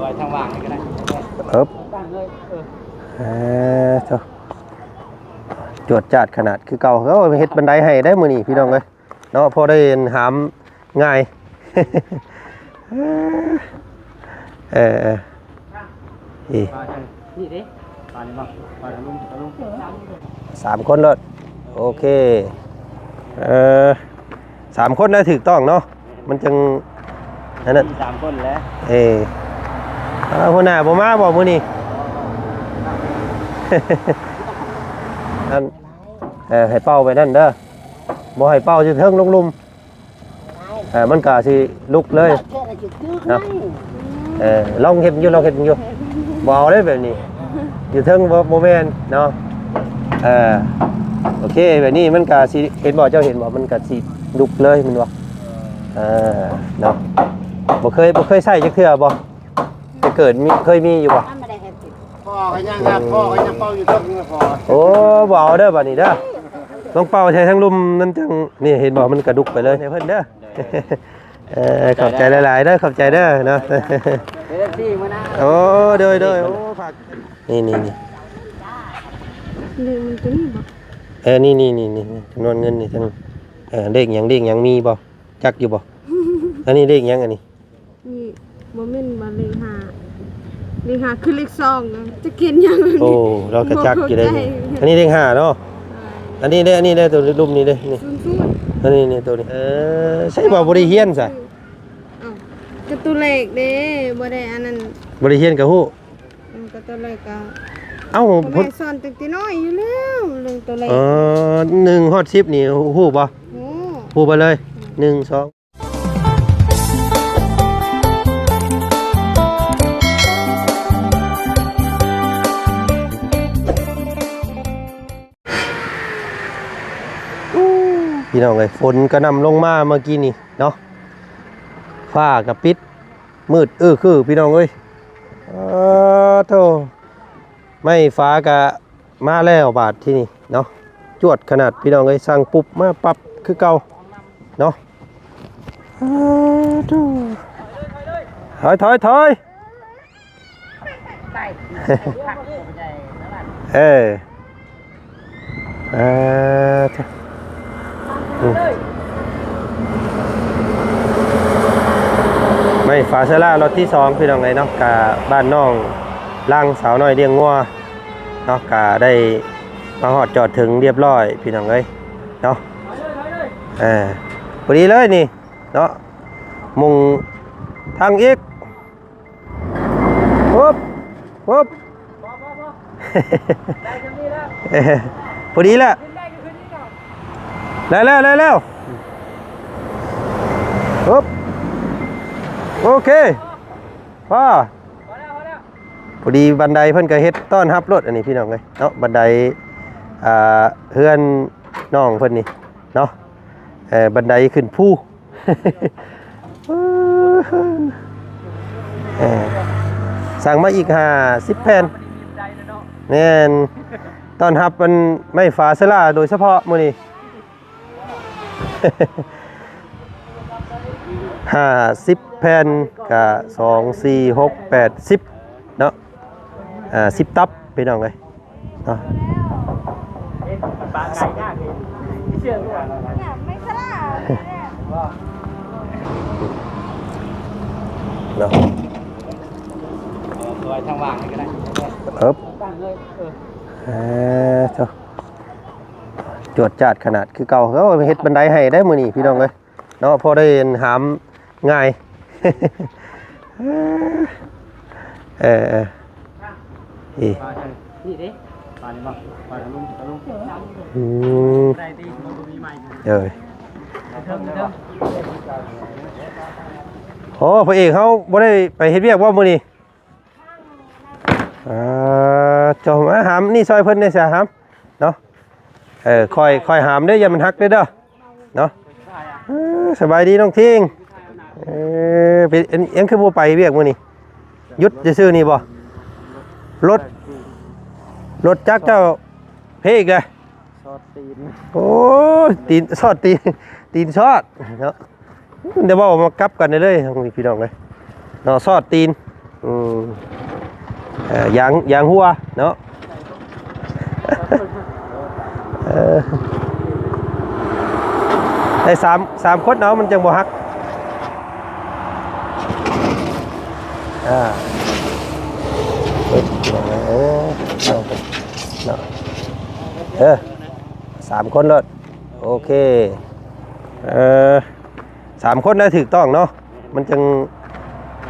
ว้ทางว่างนี่ก็ได้ตั้งเลยเจ้าจวดจัดขนาดคือเก่าเขาเฮ็ดบันไดให้ได้มื้อนี้พี่น้องเอ้ยเนาะพอได้หามง่ายนี่ดิปานนี้บ่ปานลุง3คนเลยโอเค3คนได้ถูกต้องเนาะมันจึงนั่นน่ะ3คนแล้วหัวหน้าบ่มาบ่มื้อนี้นั่นให้เป้าไปนั่นเด้อบ่ให้เป้าจะเทิงลงลุมมันก็สิลุกเลยเนาะลองเฮ็ดอยู่บ่เอาได้แบบนี้อยู่เทิงบ่แม่นเนาะโอเคแบบนี้มันก็สิเห็นบ่เจ้าเห็นบ่มันก็สิลุกเลยมันว่าเนาะบ่เคยใช้จักเทื่อบ่จะเกิดมีเคยมีอยู่บ่พ่อก็ยังครับพ่อก็ยังเป่าอยู่ทั้งนี้พอโอ้บ่เอาเด้อบัดนี้เด้อต้องเป่าใช้ทั้งลุมนั่นจังนี่เห็นบ่มันกระดุกไปเลยให้เพิ่นเด้อขอบใจหลายๆเด้อขอบใจเด้อเนาะโอ้เด้อโอ้ฝากนี่ลืมมันตัวนี้บ่นี่จำนวนเงินนี่ทั้งเลขหยังมีบ่จักอยู่บ่อันนี้เลขหยังอันนี้นี่บ่แม่นบ่เลข5คือเลข2จะกินยังโอ้เราก็จักอยู่ได้อันนี้เลข5เนาะอันนี้ได้ตัวรูปนี้เด้นี่อันนี้ตัวนี้ใช่บ่ได้เฮียนซะก็ตัวเลขเด้บ่ได้อันนั้นบ่ได้เฮียนก็ฮู้ก็ตัวเลขก็เอ้าผมสอนตั้งแต่น้อยอยู่แล้วเรื่องตัวเลข1ฮอด10นี่ฮู้บ่ฮู้ไปเลย1 2พี่น้องเลยฝนก็นำลงมาเมื่อกี้นี่เนาะฟ้ากับปิดมืดคือพี่น้องเอ้ยโธ่ไม่ฟ้าก็มาแล้วบาดที่นี่เนาะจวดขนาดพี่น้องเอ้ยสั่งปุ๊บมาปั๊บคือเก่าเนาะโธ่ถอยโธ่ไม่ฝาเซล่ารถที่2พี่น้องไงเนาะกะบ้านน้องล่างสาวน้อยเลี้ยงงัวเนาะกะได้มาหอดจอดถึงเรียบร้อยพี่น้องเอ้ยเนาะพอดีเลยนี่เนาะมุงทางอีกปุ๊บพอดีแล้วแล้วปุ๊บโอเคพอดีบันไดเพิ่นก็เฮ็ดต้อนรับรถอันนี้พี่น้องเลยเนาะบันไดเฮือนน้องเพิ่นนี่เนาะบันไดขึ้นภูสั่งมาอีก50แผ่นแน่นต้อนรับมันไม่ฝาเซล่าโดยเฉพาะมื้อนี้50แผ่นกับ2 4 6 8 10เนาะ10ตับพี่น้องเลยเนาะปลาไก่ย่างเชื่อด้วยเนี่ยไม่ซะล่ะเนาะไว้ทางว่างนี่ก็ได้ตั้งเลยเจ้าจวดจัดขนาดคือเก่าเขาเฮ็ดบันไดให้ได้มื้อนี้พี่น้องเลยเนาะพอได้หามง่ายนี่ดิปานนี้บ่ปานลุงได้ตีมันบ่มีไม้โอ้พระเอกเขาบ่ได้ไปเฮ็ดเวียกบ่มื้อนี้จอมาหามนี่ซอยเพิ่นได้ซะหามเนาะค่อยหามเด้ออย่ามันหักเด้อเนาะสบายดีน้องทิ้งเป็นยังคือบ่ไปเวียกมื้อนี้หยุดซื่อๆนี่บ่รถจักรเจ้าเพอีกเลยซอดตีนโอ้ตีนซอดตีนซอดเนาะเดี๋ยวว่ามากลับกันเลยพี่น้องเลยเนาะซอดตีน ยางหัวเนาะได้3คนเนาะมันจังบ่ฮัก3 คนเลยโอเค3 คนได้ถูกต้องเนาะมันจัง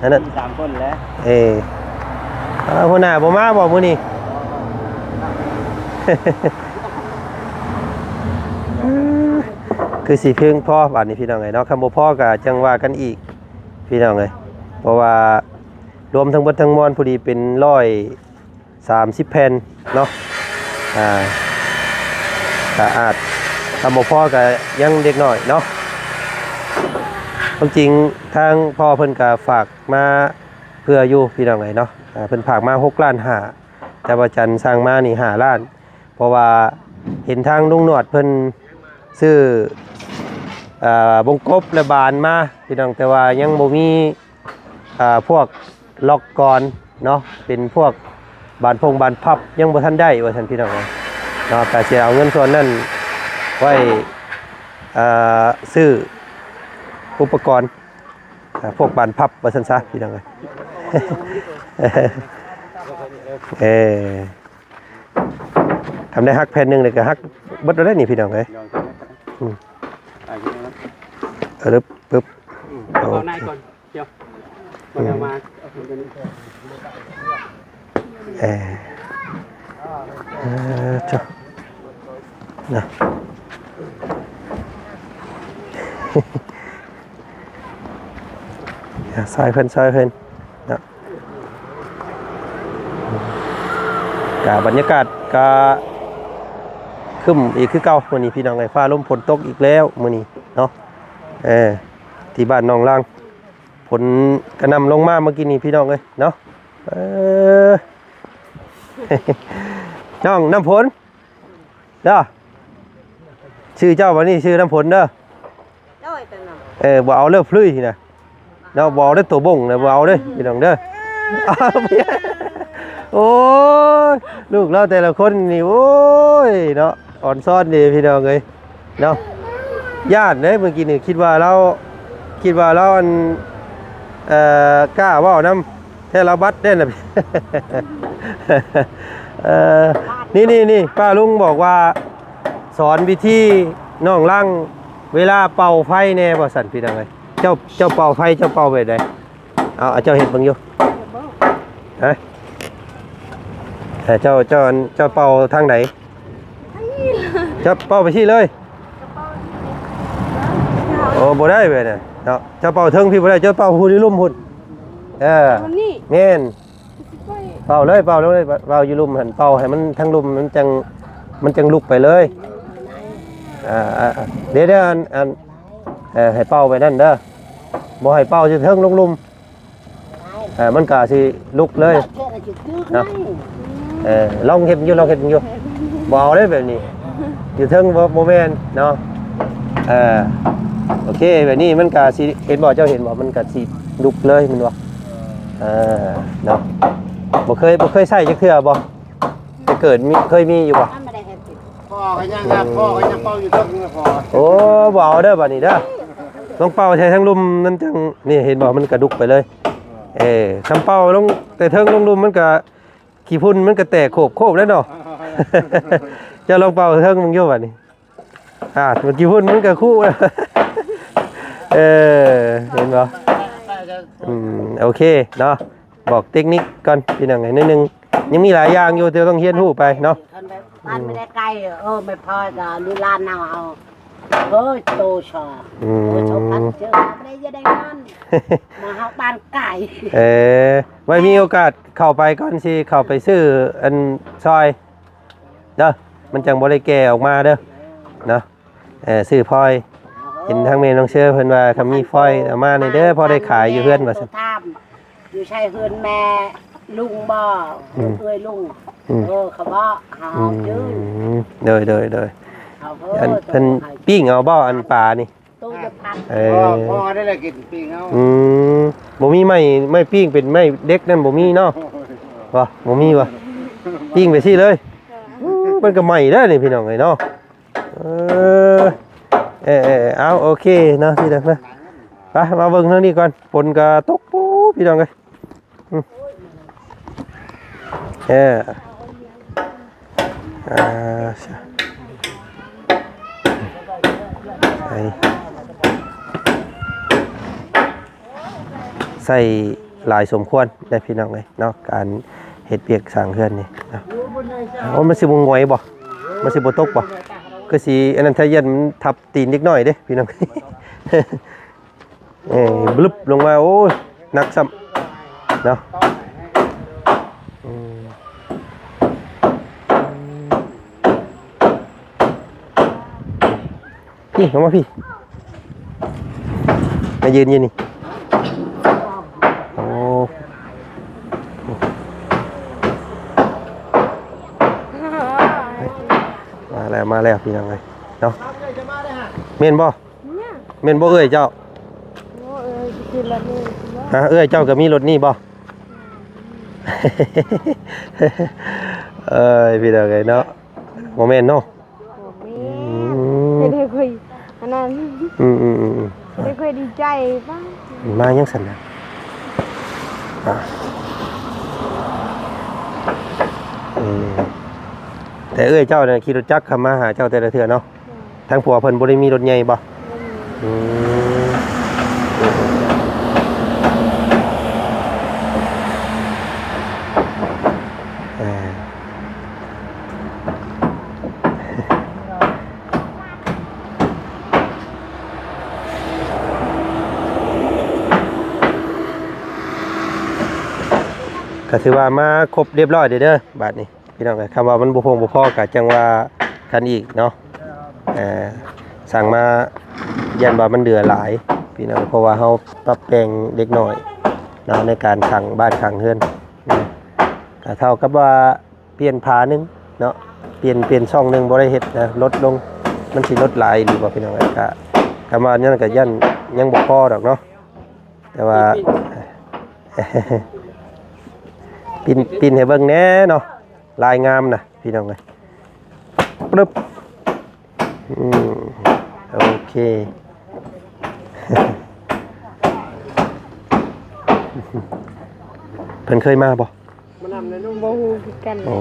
นั่นน่ะ3 คนแล้วหัวหน้าบ่มาบ่มื้อนี้ คือสิเพียงพอบัดนี้พี่น้องเอ้ยเนาะคำบ่พอก็จังว่ากันอีกพี่น้องเอ้ยเพราะว่ารวมทั้งเบิดทั้งมวลพอดีเป็น130แผ่นเนาะก็อาจคำบ่พอก็ยังเด็กน้อยเนาะความจริงทางพ่อเพิ่นก็ฝากมาเพื่ออยู่พี่น้องเอ้ยเนาะเพิ่นฝากมา6.5 ล้านแต่ว่าจันสร้างมานี่5 ล้านเพราะว่าเห็นทางลุงหนวดเพิ่นซื้อบงกบและบานมาพี่น้องแต่ว่ายังบ่มีพวกล็อกกรเนาะเป็นพวกบานบานพับยังบ่ทันได้ว่าซั่นพี่น้องเนาะแต่สิเอาเงินส่วนนั้นไว้ซื้ออุปกรณ์พวกบานพับว่าซั่นซะพี่น้องทำได้ฮักแผ่นหนึ่งเลยก็ฮักเบิดได้นี่พี่น้องเลยปึ๊บเอาในก่อนเดี๋ยวเอามาจ้ะนะซอยเพิ่นนะบรรยากาศก็ขึ้นอีกคือเก่ามื้อนี้พี่น้องไอ้ฟ้าลมฝนตกอีกแล้วมื้อนี้เนาะที่บ้านน้องล่างฝนกระหน่ำลงมาเมื่อกี้นี้พี่น้องเอ้ยเนาะน้องน้ำฝนเด้อชื่อเจ้าวันนี้ชื่อน้ำฝนเด้อบ่เอาเลิกพลุยนะเนาะบ่เอาได้ตัวบ่งนะบ่เอาเด้อพี่น้องเด้อโอ้ยลูกเราแต่ละคนนี่โอ้ยเนาะอ่อนซ่อนดีพี่น้องเลยเนาะญาติเนี่ยเมื่อกี้นี่คิดว่าเราอันกล้าว่าน้ำแท้เราบัดได้นะนี่ป้าลุงบอกว่าสอนวิธีน้องล่างเวลาเป่าไฟแน่บ่สั่นพี่น้องเลยเจ้าเป่าไฟเจ้าเป่าไปไหนเอาเจ้าเห็ดบังอยู่ฮะเจ้าเป่าทางไหนเจ้าเป่าไปที่เลยโอ้บ่ได้ไปเนี่ยเนาะเจ้าเป่าเทิงพี่บ่ได้เจ้าเป่าหูที่ลุ่มหุ่นเงี้ยเป่าเลยเป่าอยู่ลุ่มหันเป่าให้มันทั้งลุ่มมันจังลุกไปเลยเดี๋ยวให้เป่าไปนั่นเด้อบ่ให้เป่าจะเทิงลุ่มมันกะสิลุกเลยเนาะลองเห็นอยู่บ่เอาได้แบบนี้อยู่เทิงโมเมนต์เนาะโอเคแบบนี้มันกะสิเห็นบ่เจ้าเห็นบ่มันกะสิลุกเลยมันบ่เนาะบ่เคยใส่จักเทื่อบ่แต่เกิดเคยมีอยู่บ่พ่อก็ยังเป่าอยู่ตรงนี้พ่อโอ้บ่เอาเด้อบัดนี้เด้อต้องเป่าใช้ทั้งลมนั่นจังนี่เห็นบ่มันกระดุกไปเลยคำเป่าลงแต่เทิงลงลมมันก็ขี้พุ่นมันก็แตกโคบแล้วเนาะจะลองเป่าเทิงมึงโยบัดนี้มันขี้พุ่นมันก็คู่เห็นบ่โอเคเนาะบอกเทคนิคก่อนพี่น้องนิดนึงยังมีหลายอย่างอยู่ที่ต้องเรียนรู้ไปเนาะบ้านไม่ได้ใกล้ไม่พอจะลีลานเอาโตชอชอบพันเจอไม่ได้เงินมาหาบ้านไก่ไว้มีโอกาสเข้าไปก่อนสิเข้าไปซื้ออันซอยเด้อมันจังบ่ได้แก่ออกมาเด้อเนาะซื้อพลอยเห็นทางเมน้องเชื่อเพิ่นว่าคำมีพลอยเอามาในเด้อพอได้ขายอยู่เฮือนว่าซั่นอยู่ใช่เฮือนแม่ลุงบ่เอ้ยลุงเขาบ่หายืนโดยอันเพิ่นปิ้งเอาบ่อันปลานี่ตู้จะพัน พ่อได้เลยกินปิ้งเอา บ่มีไม่ปิ้งเป็นไม่เด็กนั่นบ่มีเนาะว่ะบ่มีว่ะปิ้งไปสิเลยมันก็ใหม่ได้นี่พี่น้องเอ้ยเนาะเอาโอเคเนาะพี่น้องนะไปมาเบิ่งทางนี้ก่อนฝนก็ตกปูพี่น้องเอ้ยใส่หลายสมควรได้พี่น้องเลยเนาะการเห็ดเปียกสร้างเฮือนนี่นะมันสิบ่งอยบ่มันสิบ่ตกบ่คือสิอันนั้นถ้าเย็นมันทับตีนนิดหน่อยเด้พี่น้องบลึบลงมาโอ้ยหนักซ้ำเนาะพี่ลงมาพี่มายืนนี่โอ้มาแล้วพี่น้องเลยเนาะเม่นบ่เม่นบ่เอ้ยเจ้าฮะเอ้ยเจ้าก็มีรถนี่บ่พี่น้องเลยเนาะโมเมนต์เนาะไม่ได้คุยอันนั้นไม่ค่อยดีใจป่ะมายังสั่นนะแต่เอ้ยเจ้าเนี่ยขี่รถจักรขับมาหาเจ้าแต่ละเทื่อเนาะทั้งผัวเพิ่นบ่ได้มีรถใหญ่บ่ก็ถือว่ามาครบเรียบร้อยเด้อบาดนี้พี่น้องคำว่ามันบุพงบุพอกะจังว่ากันอีกเนาะสั่งมายันว่ามันเดือหลายพี่น้องเพราะว่าเขาปรับแปลงเด็กหน่อยเนาะในการขังบ้านขังเฮือนก็เท่ากับว่าเปลี่ยนผานึงเนาะเปลี่ยนช่องนึงบ่ได้เฮ็ดนะลดลงมันสิลดหลายหรือว่าพี่น้องก็คำว่านั่นก็ยันยังบ่พอดอกเนาะแต่ว่าปินให้เบิ่งแน่เนาะลายงามนะพี่น้องเลยปึ๊บโอเคเพิ่นเคยมาบ่มันนำในนุ่มบ่ฮู้กันโอ้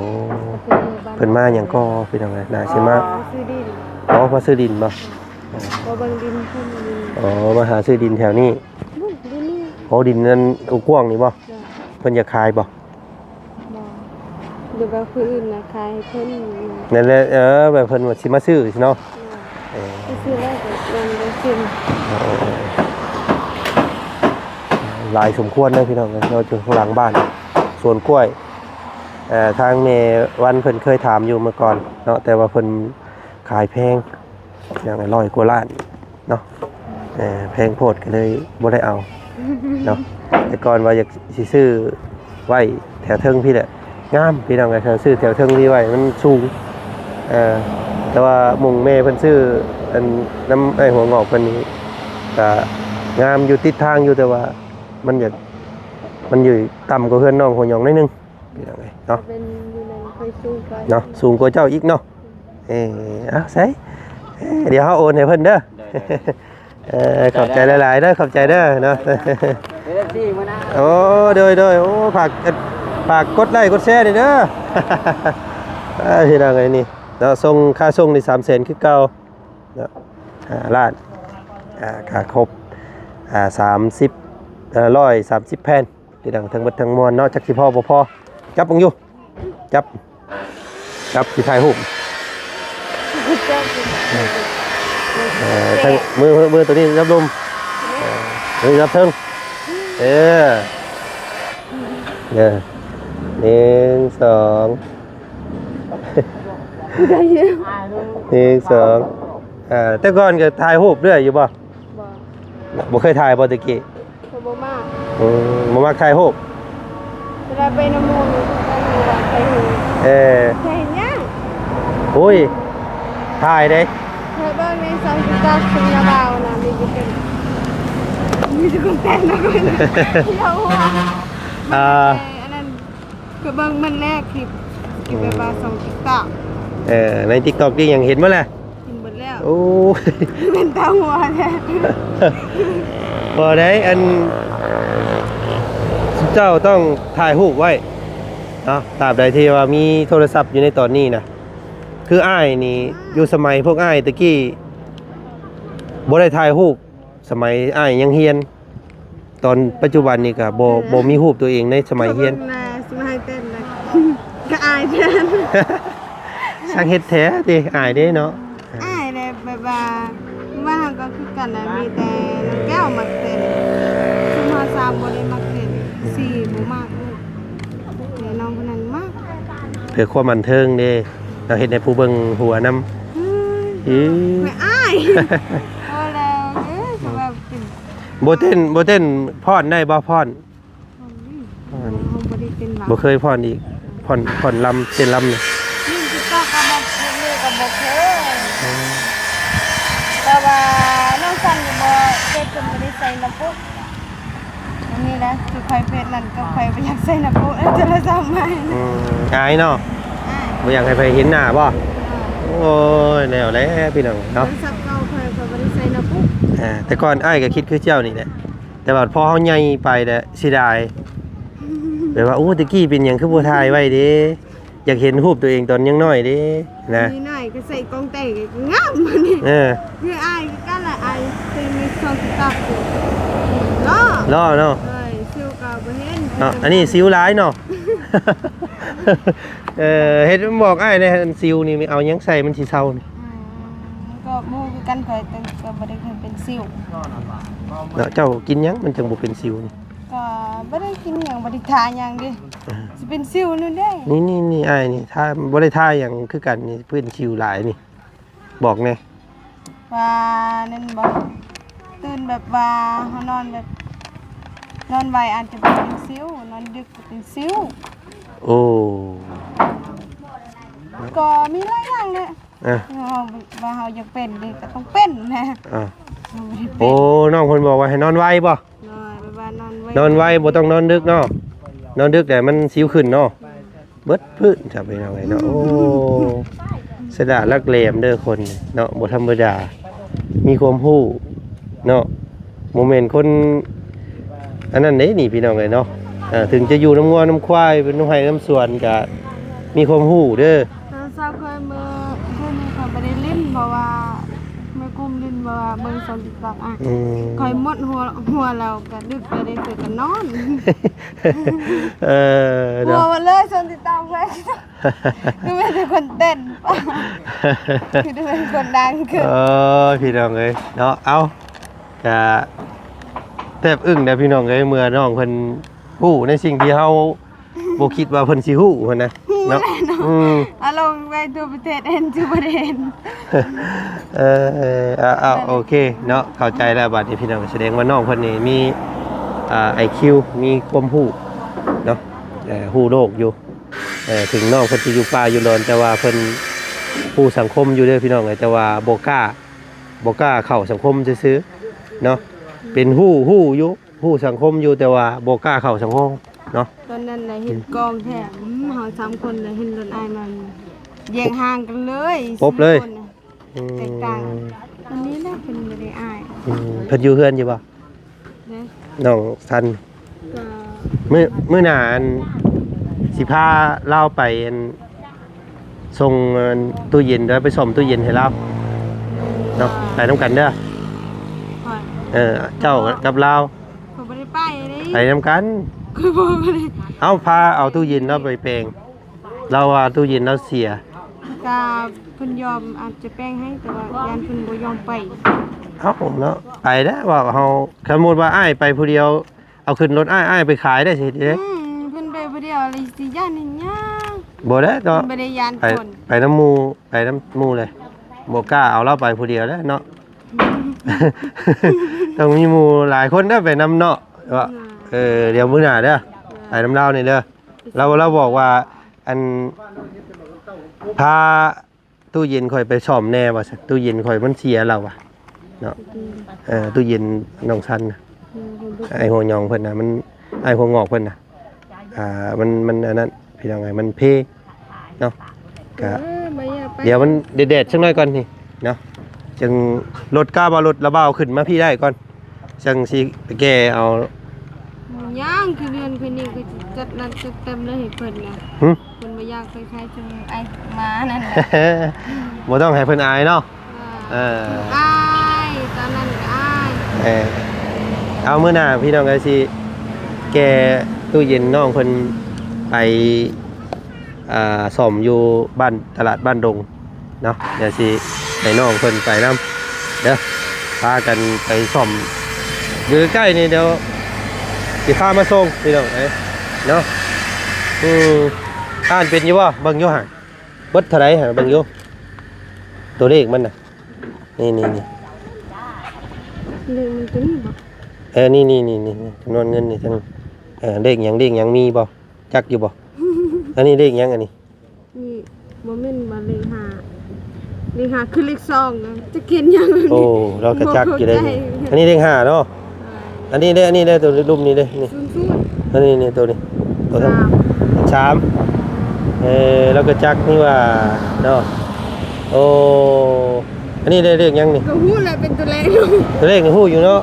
เพิ่นมาหยังก็พี่น้องเลยน่าสิมาซื้อดินมาซื้อดินบ่บ่เบิ่งดินพุ่นมาหาซื้อดินแถวนี้ดินนี่ดินนั้นกว้างนี่บ่เพิ่นจะขายบ่เดี๋ยวแบบอื่นนะขายเพิ่นนั่นแหละแบบเพิ่นว่าสิมาซื้อเนาะซื้อแล้วก็ยังได้กินหลายสมควรนะพี่น้องเราอยู่ข้างหลังบ้านสวนกล้วยทางเมวันเพิ่นเคยถามอยู่เมื่อก่อนเนาะแต่ว่าเพิ่นขายแพงอย่าง100 กว่าล้านเนาะแพงโพดก็เลยบ่ได้เอาเนาะแต่ก่อนว่าอยากสิซื้อไว้แถวเทิงพี่แหละงามพี่น้องก็ซื้อแถวเทิงนี่ไว้มันสูงแต่ว่ามุงแม่เพิ่นซื้ออันน้ำไอ้หัวงอกเพิ่นนี้ก็งามอยู่ติดทางอยู่แต่ว่ามันอยู่ต่ำกว่าเพื่อนน้องหัวหยองนิดนึงพี่น้องเนาะเป็นอยู่ในค่อยสูงกว่าเนาะสูงกว่าเจ้าอีกเนาะใช่เดี๋ยวเฮาโอนให้เพิ่นเด้อขอบใจหลายๆเด้อขอบใจเด้อเนาะโอ้โดยโอ้ฝากกดไลค์กดแชร์ด้วยเด้อพี่น้องไอ้นี่เราส่งค่าส่งใน300,000คือเก่าเนาะล้านค่าครบ130 แผ่นพี่น้องทั้งหมดทั้งมวลเนาะจักสิพอบ่พอจับบังอยู่จับสิถ่ายรูปทั้งมือตัวนี้รับลมมือรับเทิง1 2 1 2แต่ก่อนก็ถ่ายรูปเรื่อยอยู่บ่บ่เคยถ่ายบ่ตะกี้บ่มากบ่มักถ่ายรูปเวลาไปน้ำมูลไปหูใช่ยังโอ้ยถ่ายเด้เธอเบิ่งในซัมซุงตักซิงนาบาวนะมี จะเป็นมีแต่คนเต้นนะคนเที่ยวหัวอันนั้นก็เบิ่งมันแรกคลิปไปบาส่งติ๊กต็อก ใน TikTok นี่ยังเห็นบ่ล่ะ กินหมดแล้ว โอ้ เป็นตาหัวแท้ บ่ได้อันเจ้าต้องถ่ายรูปไว้เนาะตราบใดที่ว่ามีโทรศัพท์อยู่ในตอนนี้นะคืออ้ายนี่อยู่สมัยพวกอ้ายตะกี้บ่ได้ถ่ายรูปสมัยอ้ายยังเฮียนตอนปัจจุบันนี่ก็บ่มีรูปตัวเองในสมัยเฮียน สมัยเต้นเลยก็อายแทน ช่างเฮ็ดแท้ติอายเด้เนาะ อายเลยแบบว่าเราก็คือกันนะมีแต่น้องแก้วมักเต้นซุม3บ่ได้มักเต้น4บ่มากเลยแต่น้องคนนั้นมาก เพื่อความบันเทิงเด้เราเฮ็ดให้ผู้เบิ่งหัวนำ ไม่อายพอแล้วคือแบบกิน บ่เต้นพรได้บ่พร บ่ได้เต้นหรอก บ่เคยพรอีกพรลำเต้นลำนี่ ยิ่งที่ต้องก็บ่นี่ก็บ่เคยแต่ว่าน้องสันนี่บ่เต้นจนบ่ได้ใส่น้ำปุ๊บอันนี้นะคือใครเพชรนั่นก็ใครบ่อยากใส่น้ำปุ๊บจะละซ้ำใหม่ อายเนาะบ่อยากให้ใครเห็นหน้าบ่โอ้ยแล้วแหละพี่น้องเนาะ สับเก่าใครก็บ่ได้ใส่น้ำปุ๊บ แต่ก่อนอ้ายก็คิดคือเจ้านี่แหละแต่ว่าพอเฮาใหญ่ไปแล้วเสียดายแบบว่าโอ้ตะกี้เป็นหยังคือบ่ถ่ายไว้เด้อยากเห็นรูปตัวเองตอนยังน้อยเด้นะ นี่หน่อยก็ใส่กองแต่งก็งามมันนี่คืออายก็ละอายเป็นมีช่องTikTok อยู่ล้อ เนาะ เอ้ยซิวก็บ่เห็น เนาะอันนี้ซิวร้ายเนาะ เฮ็ดบอกอ้ายได้ซิวนี่เอาหยังใส่มันสิเซานี่ ก็หมู่คือกันเคยแต่ก็บ่ได้เคยเป็นซิว เนาะเจ้ากินหยังมันจังบ่เป็นซิวนี่ ก็บ่ได้กินหยังบ่ได้ทานหยังดิสิเป็นซิวนู่นเด้ นี่อ้ายนี่ถ้าบ่ได้ท่าหยังคือกันนี่เพิ่นซิวหลายนี่บอกแน่ ว่านั่นบ่ตื่นแบบว่าเฮานอนแบบนอนไวอาจจะเป็นซิวนอนดึกก็เป็นซิว โอ้ ก็มีหลายอย่างเลย ว่าเฮาอยากเป็นดิก็ต้องเป็นนะ โอ้น้องเพิ่นบอกว่าให้นอนไวบ่ นอนแบบว่านอนไว้ นอนไวบ่ต้องนอนดึกเนาะนอนดึกแต่มันสิวขึ้นเนาะเบิดพื้นจะไปเอาไงเนาะโอ้สะดาลักแหลมเด้อคนเนาะบ่ธรรมดามีความรู้เนาะโมเมนต์คนอันนั้นเด้นี่พี่น้องเอ้ยเนาะถึงจะอยู่น้ำงัวน้ำควายเป็นน้ำไห้น้ำสวนก็มีความรู้เด้อ เช้าเคยมือเขาบ่ได้ลิ้นเพราะว่าไม่กุมลิ้นเพราะว่าเบิ่งสอนTikTokอ่ะคอยหมดหัวเราก็ดึกไปได้คือก็นอน หัว เนาะ มาเลยสอนTikTok ไปคือไม่ใช่คนเต้นคือเป็นคนดังคือ พี่น้องเอ้ยเนาะเอาก็แทบอึ้งนะพี่น้องเอ้ยเมื่อน้องเพิ่นฮู้ในสิ่งที่เฮาบ่คิดว่าเพิ่นสิฮู้เพิ่นนะเนาะอารมณ์ไปตัวประเทศเห็นทุกประเทศ โอเคเนาะเข้าใจแล้วบัดนี้พี่น้องแสดงว่าน้องเพิ่นนี่มีIQ มีความรู้เนาะฮู้โลกอยู่ถึงน้องเพิ่นสิอยู่ป่าอยู่ดอนแต่ว่าเพิ่นฮู้สังคมอยู่เด้อพี่น้องเอ้ยแต่ว่าบ่กล้าเข้าสังคมซื่อๆเนาะเป็นฮู้อยู่ฮู้สังคมอยู่แต่ว่าบ่กล้าเข้าสังคมเนาะ ตอนนั้นน่ะเห็นกองแท้เฮา3คนน่ะเห็นรถอ้ายมันแยกห่างกันเลย ปบเลย แตกต่างอันนี้น่ะเป็นบ่ได้อ้าย เพิ่นอยู่เฮือนอยู่บ่ นะ น้องทัน ก็ มื้อหน้าอันสิพาเราไปอันส่งตู้เย็นเด้อไปซ่อมตู้เย็นให้เราเนาะไปนํกันเด้อ ค่อย เจ้ากับเรา เขาบ่ได้ไปเลย ไปนํกัน คือบ่ได้ เอาพาเอาตู้เย็นเราไปแปลงเราว่าตู้เย็นเราเสีย ก็เพิ่นยอมอาจจะแป้งให้แต่ว่ายานเพิ่นบ่ยอมไป เอ้าเนาะไปแล้วว่าเฮาสมมุติว่าอ้ายไปผู้เดียวเอาขึ้นรถอ้ายไปขายได้สิเด้ เพิ่นไปผู้เดียวเลยสิย่านนี่ยาก บ่ได้ เพิ่ เนาะ นบ่ได้ยาน ไป คน ไปน้ำหมูเลยบ่กล้าเอาเราไปผู้เดียวแล้วเนาะ ต้องมีหมู่หลายคนเด้อไปนำเนาะว่าเดี๋ยวมื้อหน้าเด้อไปนำเรานี่เด้อเราบอกว่าอันพาตู้เย็นข่อยไปซ่อมแน่ว่าซั่นตู้เย็นข่อยมันเสียแล้วว่ะ เนาะตู้เย็นน้องชันน่ะไอ้หัวยองเพิ่นน่ะมันไอ้หัวงอกเพิ่นน่ะมันอันนั้นพี่น้องไงมันเพเนาะก็เดี๋ยวมันเด็ดๆสักหน่อยก่อนนี่เนาะจึงรถกล้าบ่รถระเบ้าขึ้นมาพี่ได้ก่อนจังสิแกเอาย่างคือเดือนคือนี้ก็จัดนัดจัดเต็มเลยให้เพิ่นน่ะเพิ่นบ่อยากไปใช้จังไอ้มานั่นแหละบ่ต้องให้เพิ่นอายเนาะอายตอนนั้นก็อายเอามื้อหน้าพี่น้องก็สิแกตู้เย็นน้องเพิ่นไปซ่อมอยู่บ้านตลาดบ้านดงเนาะเดี๋ยวสิให้น้องเพิ่นไปนำเด้อพากันไปซ่อมอยู่ใกล้นี่เดี๋ยวสิพามาส่งพี่น้องเนาะอ่านเป็นอยู่บ่เบิ่งอยู่ห่างเบิดเท่าไหร่ห่างเบิ่งอยู่ตัวเลขมันน่ะนี่เลขมันตัวนี้บ่นี่จำนวนเงินนี่ทั้งเลขหยังมีบ่จักอยู่บ่อันนี้เลขหยังอันนี้นี่บ่แม่นบ่เลข5คือเลข2นะจะเขียนหยังโอ้เราก็จักอยู่ได้อันนี้เลข5เนาะอันนี้ได้ตัวรูปนี้เด้นี่อันนี้ตัวนี้ตัวทั้ง3เราก็จักนี่ว่าเนาะโอ้อันนี้ได้เลขหยังนี่ก็ฮู้แหละเป็นตัวเลขตัวเลขนี่ฮู้อยู่เนาะ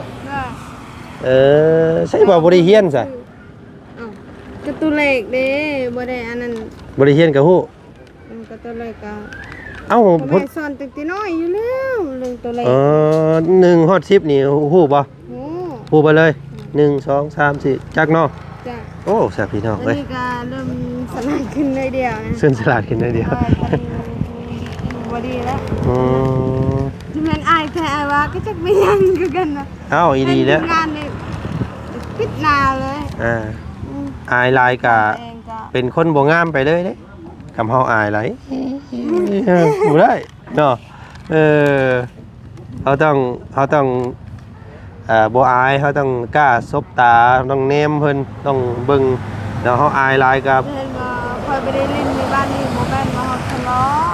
ใช่บ่ได้เฮียนซะก็ตัวเลขเด้บ่ได้อันนั้นบ่ได้เฮียนก็ฮู้ก็ตัวเลขก็เอ้าผมสอนตั้งแต่น้อยอยู่แล้วเรื่องตัวเลข1ฮอด10นี่ฮู้บ่ฮู้ไปเลย1 2 3 4จักเนาะจ้ะโอ้แซ่บพี่น้องเอ้ยนี่ก็เริ่มสลาดขึ้นเลยเดียวนะซึ่งสลาดขึ้นเลยเดียวบ่ดีแล้วที่แม่นอายแท้ว่าก็จักไม่ยังคือกันนะเอ้าอีดีแล้วงานนี่ปิดหน้าเลยอายลายก็เป็นคนบ่งามไปเลยเด้กำเฮาอายไหลบ่ได้เนาะเขาต้องบ่อายเขาต้องกล้าซบตาต้องเนมเพิ่นต้องเบิ่งแล้วเขาอายหลายกับเห็นว่าค่อยไปได้เล่นในบ้านนี่บ่แม่นมาฮอดทะเลาะ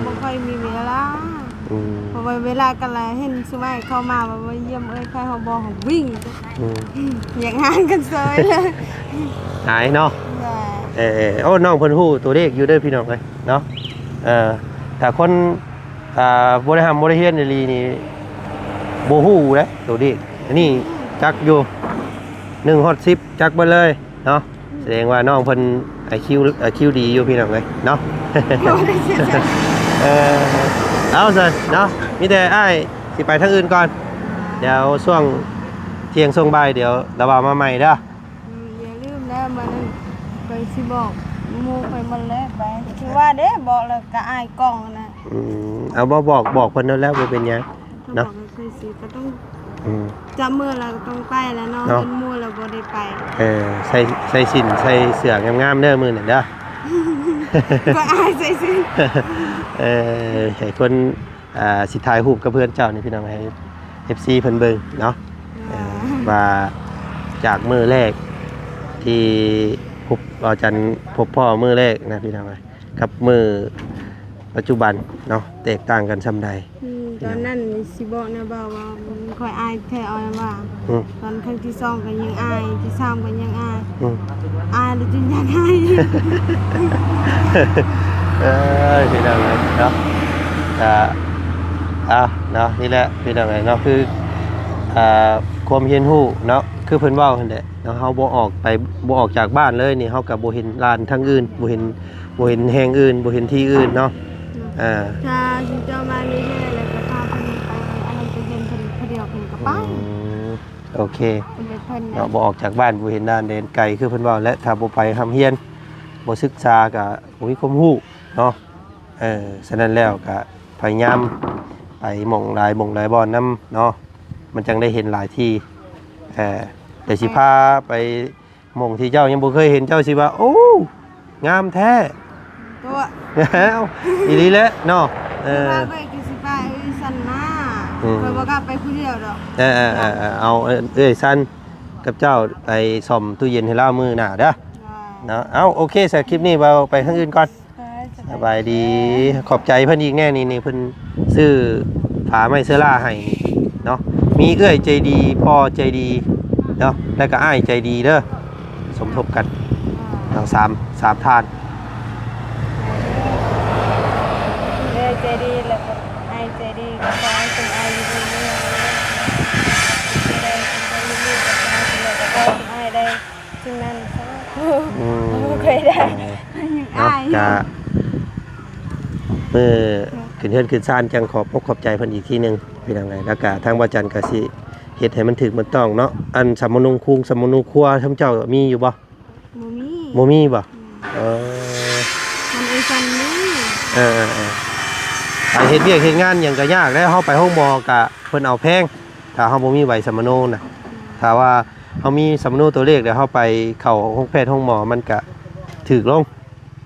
บ่ค่อยมีเวลาเพราะว่าเวลากันแล้วเห็นซุมื้อเข้ามาว่าเยี่ยมใครเฮาบ่เฮาวิ่งอยากหานกันเซยเลยหายเนาะโอ้น้องเพิ่นฮู้ตัวเลขอยู่เด้อพี่น้องเอ้ยเนาะถ้าคนบ่ได้ทำบ่ได้เรียนอีหลีนี่บ่ฮู้เด้ตัวนี้อันนี้จักอยู่1ฮอด10จักเบิดเลยเนาะแสดงว่าน้องเพิ่นIQ ดีอยู่พี่น้องเอ้ยเนาะเอาซะเนาะมีแต่อ้ายสิไปทางอื่นก่อนเดี๋ยวช่วงเที่ยงช่วงบ่ายเดี๋ยวระบามาใหม่เด้ออย่าลืมนะมันไปสิบอกหมู่ไปมันแล้วไปคือว่าเด้บอกแล้วก็อายกล้องนะเอาบ่บอกเพิ่นแล้วบ่เป็นหยังเนาะก็ต้องจำมือเราต้องไปแล้วเนาะเป็นมือเราบ่ได้ไปใส่สินใส่เสื้องามๆเด้อมื้อนั่นเด้อก็อายใส่สิให้คนสิถ่ายรูปกับเพื่อนเจ้านี่พี่น้องให้ FC เพิ่นเบิ่งเนาะว่าจากมื้อแรกที่พบอาจารย์พบพ่อมื้อแรกนะพี่น้องกับมื้อปัจจุบันเนาะแตกต่างกันซำใดตอนนั้นสิบอกนะบ่าวว่ามันค่อยอายแท้เอาว่าตอนครั้งที่2ก็ยังอายที่3ก็ยังอายแล้วจนอยากอายพี่น้องเนาะเนาะนี่แหละพี่น้องเนาะคือความเฮียนฮู้เนาะคือเพิ่นเว้าหั่นแหละเนาะเฮาบ่ออกจากบ้านเลยนี่เฮาก็บ่เห็นลานทางอื่นบ่เห็นแห่งอื่นบ่เห็นที่อื่นเนาะถ้าสิเจ้ามาเรื่อยๆแล้วก็พาเพิ่นไปอันนั้นจะเห็นเพิ่นผู้เดียวเพิ่นก็ไปโอเคเนาะบ่ออกจากบ้านบ่เห็นด้านแดนไกลคือเพิ่นเว้าและถ้าบ่ไปทำเฮียนบ่ศึกษาก็บ่มีความรู้เนาะฉะนั้นแล้วก็พยายามไปหม่องหลายบ่อนนํเนาะมันจังได้เห็นหลายที่แต่สิพาไปหม่องที่เจ้ายังบ่เคยเห็นเจ้าสิว่าโอ้งามแท้ตัวอีหลีแหละเนาะไปคือสิไปสั่นมาไปบ่กล้าไปผู้เดียวดอกเอาสั่นกับเจ้าไปซ่อมตู้เย็นให้เรามื้อหน้าเด้อเนาะเอาโอเคสำหรับคลิปนี้เราไปทางอื่นก่อนสบายดีขอบใจเพิ่นอีกแน่นี่เพิ่นซื้อฝาไม้เสื้อล่าให้ เนาะมีเอื้อยใจดีพ่อใจดีเนาะแล้วก็อ้ายใจดีเด้อสมทบกันทั้งสามท่าน เลยใจดีแล้วก็ไอใจดีก็ขอให้เป็นไออยู่เรื่อยๆจะได้เป็นไอเรื่อยๆกับไอแล้วก็ขอเป็นไอได้จึงนั้นเคยได้ยังไอ เนาะจะเมื่อขึ้นเฮือนขึ้นซ่านจังขอบใจเพิ่นอีกทีนึงพี่น้องไงแล้วก็ทางบ่จันก็สิเฮ็ดให้มันถึกมันต้องเนาะอันสำมนุงคุงสำมนุงครัวท่านเจ้ามีอยู่บ่ บ่มีบ่มันไอซันนี่ไปเฮ็ดเวียกเฮ็ดงานหยังก็ยากแล้วเฮาไปห้องหมอก็เพิ่นเอาแพงถ้าเฮาบ่มีใบสำมนุน่ะถ้าว่าเฮามีสำมนุตัวเลขเดี๋ยวเฮาไปเข้าห้องแพทย์ห้องหมอมันก็ถูกลง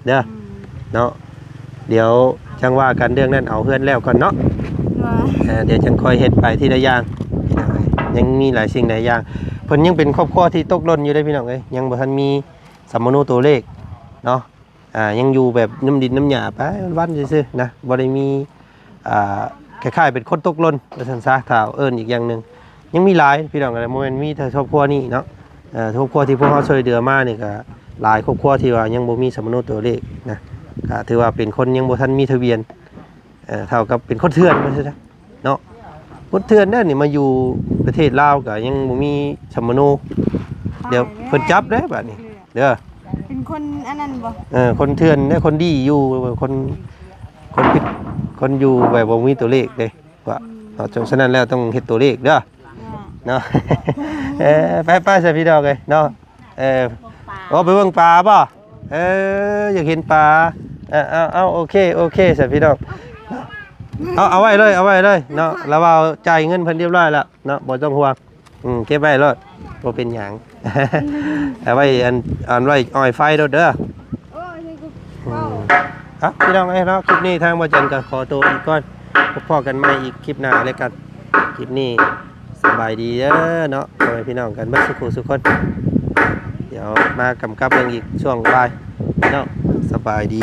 เด้อเนาะเดี๋ยวจังว่ากันเรื่องนั้นเอาเฮือนแล้วก่อนเนาะเดี๋ยวจังค่อยเฮ็ดไปทีละอย่างยังมีหลายสิ่งหลายอย่างเพิ่นยังเป็นครอบครัวที่ตกหล่นอยู่ได้พี่น้องเอ้ยยังบ่ทันมีสำมนุตัวเลขเนาะยังอยู่แบบน้ำดินน้ำหยาไปวันๆซื่อๆนะบ่ได้มีคล้ายๆเป็นคนตกหล่นว่าซั่นซะถ้าเอิ้นอีกอย่างนึงยังมีหลายพี่น้องอะไรบ่แม่นมีแต่ครอบครัวนี้เนาะครอบครัวที่พวกเฮาช่วยเหลือมานี่ก็หลายครอบครัวที่ว่ายังบ่มีสำมนุตัวเลขนะก็ถือว่าเป็นคนยังบ่ทันมีทะเบียนเท่ากับเป็นคนเถื่อนว่าซั่นซะเนาะคนเถื่อนเด้อนี่มาอยู่ประเทศลาวก็ยังบ่มีสำมนุเดี๋ยวเพิ่นจับเด้อบัดนี้เด้อเป็นคนอันนั้นบ่คนเถื่อนเนี่ยคนดีอยู่คนผิดคนอยู่แบบบ่มีตัวเลขเด้ว่าเพราะฉะนั้นแล้วต้องเฮ็ดตัวเลขเด้อเนาะไปใส่พี่ดอกเลยเนาะไปเบิ่งปลาป่ะอยากเห็นปลาเอาโอเคใส่พี่ดอกเอาไว้เลยเนาะแล้วว่าจ่ายเงินเพิ่นเรียบร้อยแล้วเนาะบ่ต้องห่วงเก็บไว้เลยบ่เป็นหยังเอาไว้อันไว้อ้อยไฟเด้อพี่น้องเนาะคลิปนี้ทางบ่จันก็ขอตัวอีกก่อนพบกันใหม่อีกคลิปหน้าแล้วกันคลิปนี้สบายดีเด้อเนาะขอให้พี่น้องกันเบิดสุขคนเดี๋ยวมากำกับเรื่องอีกช่วงบ่ายเนาะสบายดี